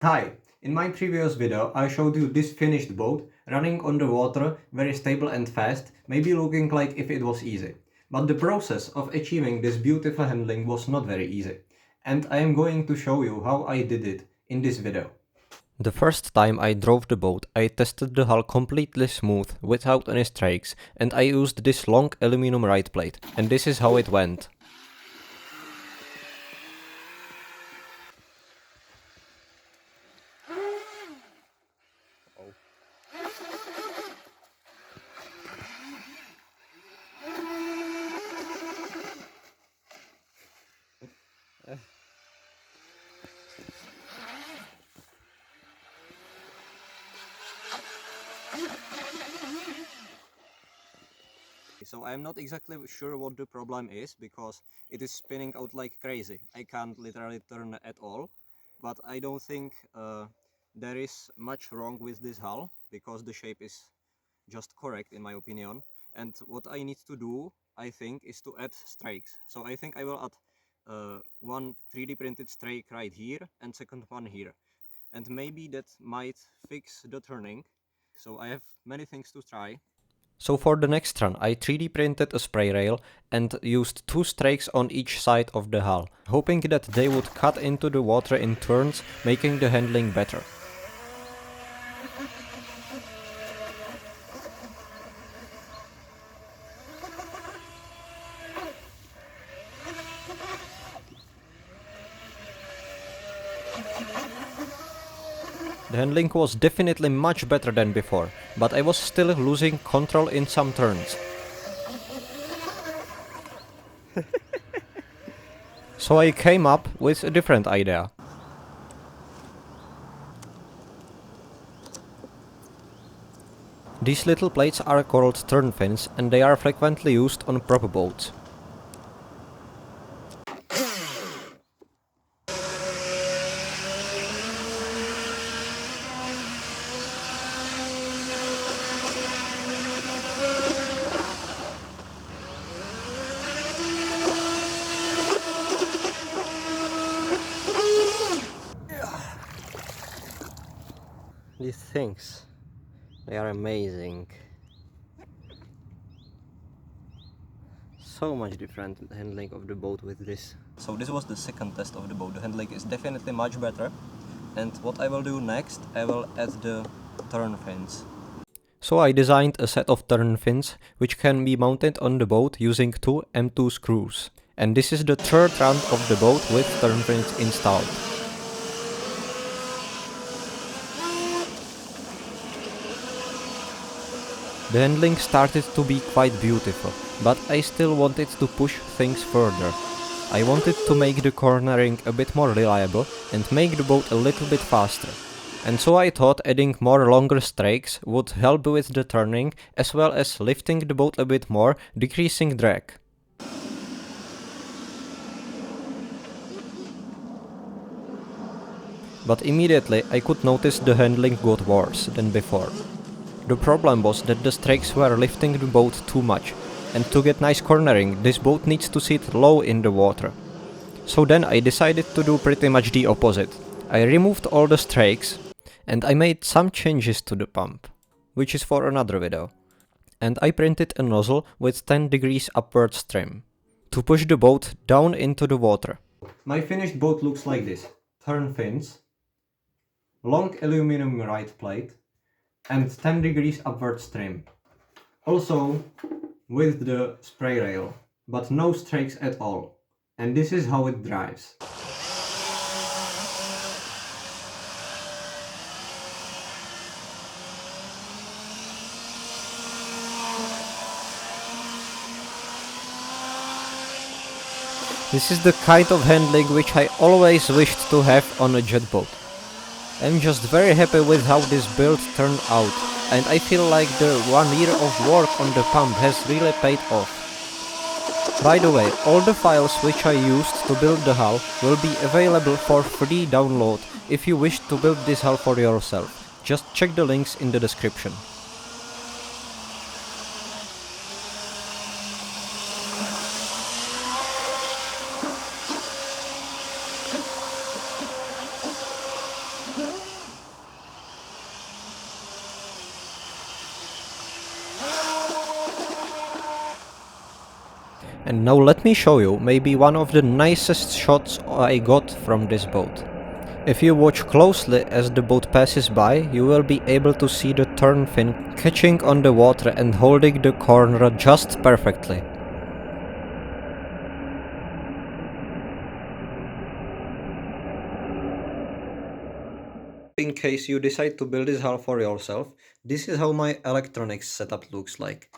Hi, in my previous video I showed you this finished boat running on the water, very stable and fast, maybe looking like if it was easy. But the process of achieving this beautiful handling was not very easy. And I am going to show you how I did it in this video. The first time I drove the boat, I tested the hull completely smooth, without any strakes, and I used this long aluminum ride plate, and this is how it went. So I am not exactly sure what the problem is, because it is spinning out like crazy. I can't literally turn at all, but I don't think there is much wrong with this hull, because the shape is just correct in my opinion. And what I need to do, I think, is to add strakes. So I think I will add one 3D printed strake right here and second one here, and maybe that might fix the turning. So I have many things to try. So for the next run, I 3D printed a spray rail and used 2 strakes on each side of the hull, hoping that they would cut into the water in turns, making the handling better. The handling was definitely much better than before, but I was still losing control in some turns. So I came up with a different idea. These little plates are called turn fins and they are frequently used on prop boats. These things, they are amazing. So much different handling of the boat with this. So this was the second test of the boat. The handling is definitely much better. And what I will do next, I will add the turn fins. So I designed a set of turn fins which can be mounted on the boat using 2 M2 screws. And this is the third round of the boat with turn fins installed. The handling started to be quite beautiful, but I still wanted to push things further. I wanted to make the cornering a bit more reliable and make the boat a little bit faster. And so I thought adding more longer strakes would help with the turning as well as lifting the boat a bit more, decreasing drag. But immediately I could notice the handling got worse than before. The problem was that the strakes were lifting the boat too much, and to get nice cornering, this boat needs to sit low in the water. So then I decided to do pretty much the opposite. I removed all the strakes, and I made some changes to the pump, which is for another video. And I printed a nozzle with 10 degrees upwards trim, to push the boat down into the water. My finished boat looks like this: turn fins, long aluminum ride plate, and 10 degrees upward trim. Also with the spray rail, but no strakes at all. And this is how it drives. This is the kind of handling which I always wished to have on a jet boat. I'm just very happy with how this build turned out, and I feel like the 1 year of work on the pump has really paid off. By the way, all the files which I used to build the hull will be available for free download if you wish to build this hull for yourself. Just check the links in the description. And now let me show you maybe one of the nicest shots I got from this boat. If you watch closely as the boat passes by, you will be able to see the turn fin catching on the water and holding the corner just perfectly. In case you decide to build this hull for yourself, this is how my electronics setup looks like.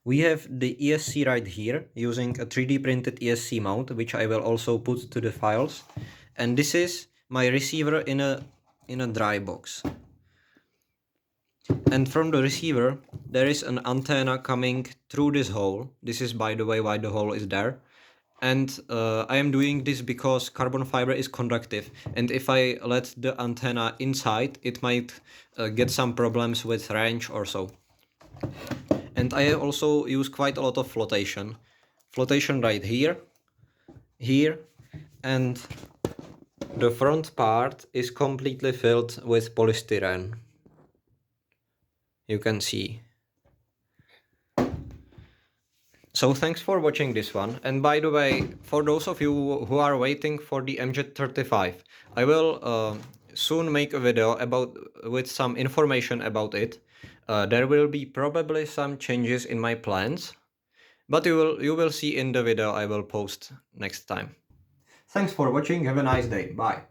We have the ESC right here, using a 3D printed ESC mount, which I will also put to the files. And this is my receiver in a dry box. And from the receiver, there is an antenna coming through this hole. This is, by the way, why the hole is there. And I am doing this because carbon fiber is conductive, and if I let the antenna inside, it might get some problems with range or so. And I also use quite a lot of flotation. Flotation right here, here, and the front part is completely filled with polystyrene. You can see. So thanks for watching this one, and by the way, for those of you who are waiting for the MJ35, I will soon make a video with some information about it. There will be probably some changes in my plans, but you will see in the video I will post next time. Thanks for watching, have a nice day, bye.